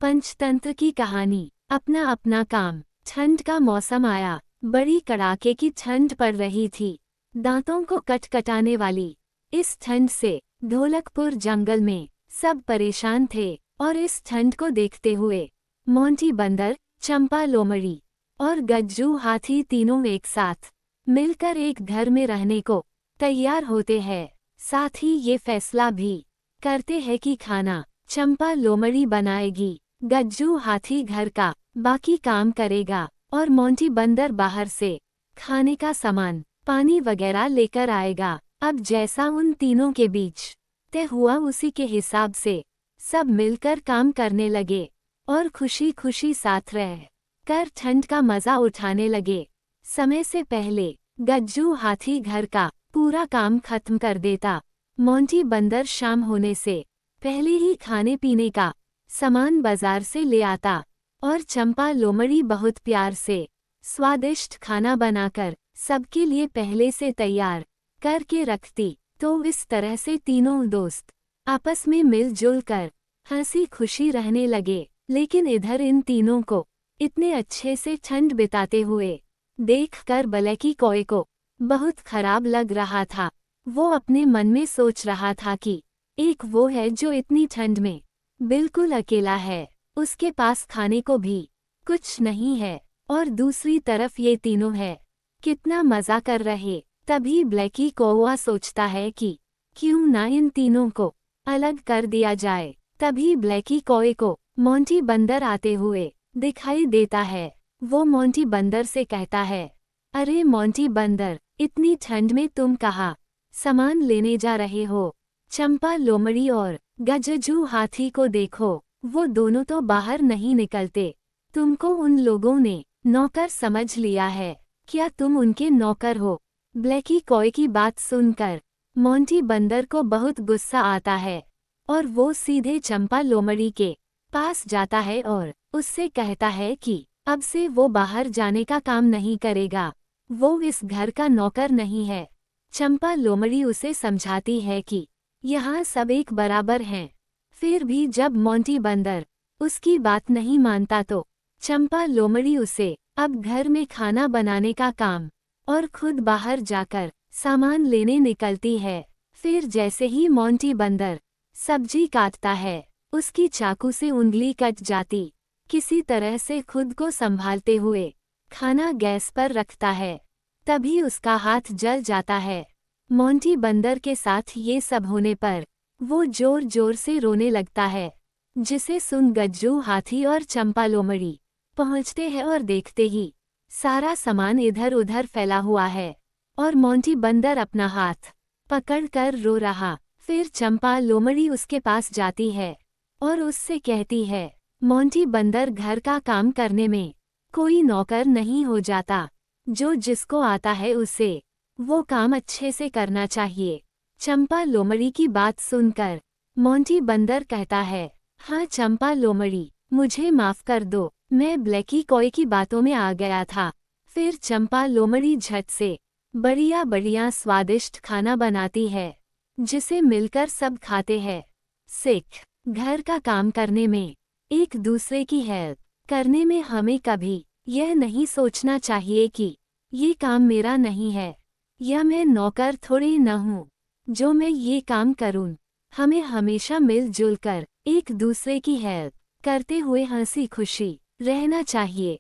पंचतंत्र की कहानी। अपना अपना काम। ठंड का मौसम आया। बड़ी कड़ाके की ठंड पड़ रही थी, दांतों को कटकटाने वाली। इस ठंड से ढोलकपुर जंगल में सब परेशान थे और इस ठंड को देखते हुए मोंटी बंदर, चंपा लोमड़ी और गज्जू हाथी तीनों एक साथ मिलकर एक घर में रहने को तैयार होते हैं। साथ ही ये फैसला भी करते हैं कि खाना चंपा लोमड़ी बनाएगी, गज्जू हाथी घर का बाकी काम करेगा और मोंटी बंदर बाहर से खाने का सामान, पानी वगैरह लेकर आएगा। अब जैसा उन तीनों के बीच तय हुआ उसी के हिसाब से सब मिलकर काम करने लगे और खुशी खुशी साथ रह कर ठंड का मजा उठाने लगे। समय से पहले गज्जू हाथी घर का पूरा काम खत्म कर देता। मोंटी बंदर शाम होने से पहले ही खाने पीने का सामान बाजार से ले आता और चंपा लोमड़ी बहुत प्यार से स्वादिष्ट खाना बनाकर सबके लिए पहले से तैयार करके रखती। तो इस तरह से तीनों दोस्त आपस में मिलजुल कर हंसी खुशी रहने लगे। लेकिन इधर इन तीनों को इतने अच्छे से ठंड बिताते हुए देखकर ब्लैकी कॉय को बहुत खराब लग रहा था। वो अपने मन में सोच रहा था कि एक वो है जो इतनी ठंड में बिल्कुल अकेला है, उसके पास खाने को भी कुछ नहीं है, और दूसरी तरफ ये तीनों है, कितना मजा कर रहे। तभी ब्लैकी कौवा सोचता है कि क्यों ना इन तीनों को अलग कर दिया जाए। तभी ब्लैकी कौवे को मोंटी बंदर आते हुए दिखाई देता है। वो मोंटी बंदर से कहता है, अरे मोंटी बंदर, इतनी ठंड में तुम कहाँ सामान लेने जा रहे हो? चंपा लोमड़ी और गज्जू हाथी को देखो, वो दोनों तो बाहर नहीं निकलते। तुमको उन लोगों ने नौकर समझ लिया है, क्या तुम उनके नौकर हो? ब्लैकी कॉय की बात सुनकर मोंटी बंदर को बहुत गुस्सा आता है और वो सीधे चंपा लोमड़ी के पास जाता है और उससे कहता है कि अब से वो बाहर जाने का काम नहीं करेगा, वो इस घर का नौकर नहीं है। चंपा लोमड़ी उसे समझाती है कि यहाँ सब एक बराबर हैं। फिर भी जब मोंटी बंदर उसकी बात नहीं मानता तो चंपा लोमड़ी उसे अब घर में खाना बनाने का काम और खुद बाहर जाकर सामान लेने निकलती है। फिर जैसे ही मोंटी बंदर सब्जी काटता है, उसकी चाकू से उंगली कट जाती। किसी तरह से खुद को संभालते हुए खाना गैस पर रखता है, तभी उसका हाथ जल जाता है। मोंटी बंदर के साथ ये सब होने पर वो जोर जोर से रोने लगता है, जिसे सुन गज्जू हाथी और चंपा लोमड़ी पहुंचते हैं और देखते ही सारा सामान इधर उधर फैला हुआ है और मोंटी बंदर अपना हाथ पकड़कर रो रहा। फिर चंपा लोमड़ी उसके पास जाती है और उससे कहती है, मोंटी बंदर, घर का काम करने में कोई नौकर नहीं हो जाता, जो जिसको आता है उसे वो काम अच्छे से करना चाहिए। चंपा लोमड़ी की बात सुनकर मोंटी बंदर कहता है, हाँ चंपा लोमड़ी, मुझे माफ कर दो, मैं ब्लैकी कॉय की बातों में आ गया था। फिर चंपा लोमड़ी झट से बढ़िया बढ़िया स्वादिष्ट खाना बनाती है, जिसे मिलकर सब खाते हैं। सिख घर का काम करने में, एक दूसरे की हेल्प करने में हमें कभी यह नहीं सोचना चाहिए कि ये काम मेरा नहीं है या मैं नौकर थोड़ी न हूँ जो मैं ये काम करूँ। हमें हमेशा मिलजुल कर एक दूसरे की हेल्प करते हुए हंसी खुशी रहना चाहिए।